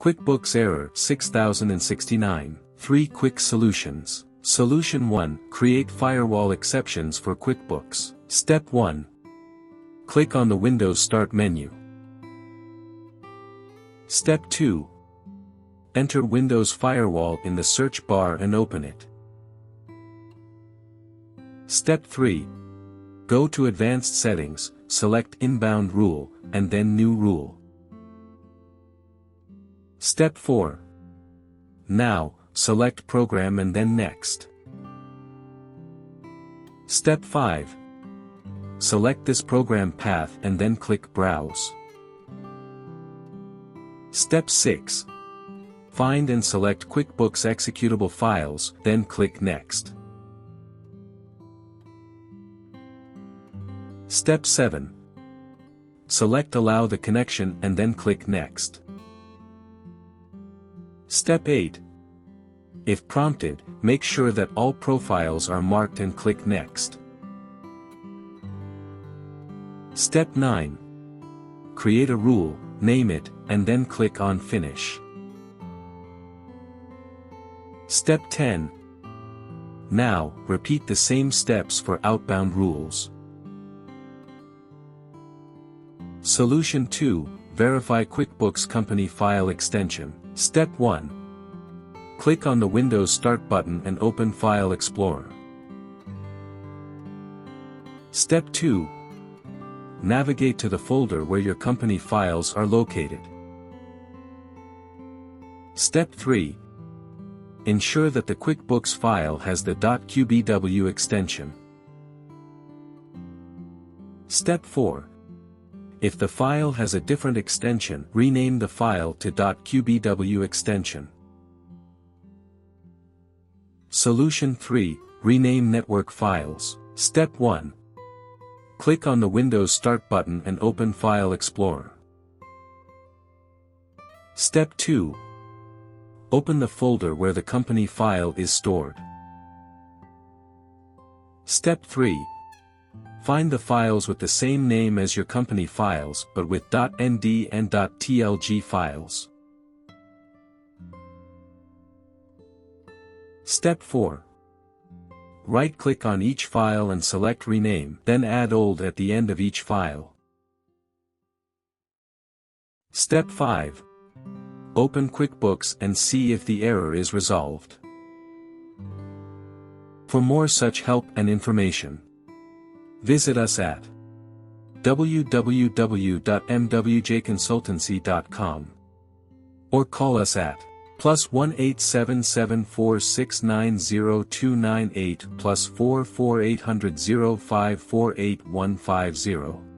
QuickBooks Error 6069, 3 Quick Solutions. Solution 1. Create firewall exceptions for QuickBooks. Step 1. Click on the Windows Start menu. Step 2. Enter Windows Firewall in the search bar and open it. Step 3. Go to Advanced Settings, select Inbound Rule, and then New Rule. Step 4. Now, select Program and then Next. Step 5. Select this program path and then click Browse. Step 6. Find and select QuickBooks executable files, then click Next. Step 7. Select Allow the connection and then click Next. Step 8. If prompted, make sure that all profiles are marked and click Next. Step 9. Create a rule, name it, and then click on Finish. Step 10. Now, repeat the same steps for outbound rules. Solution 2. Verify QuickBooks Company File Extension. Step 1. Click on the Windows Start button and open File Explorer. Step 2. Navigate to the folder where your company files are located. Step 3. Ensure that the QuickBooks file has the .qbw extension. Step 4. If the file has a different extension, rename the file to .qbw extension. Solution 3. Rename network files. Step 1. Click on the Windows Start button and open File Explorer. Step 2. Open the folder where the company file is stored. Step 3. Find the files with the same name as your company files but with .nd and .tlg files. Step 4. Right-click on each file and select Rename, then add Old at the end of each file. Step 5. Open QuickBooks and see if the error is resolved. For more such help and information, visit us at www.mwjconsultancy.com or call us at +1 87746902988 +44 800 0548 150.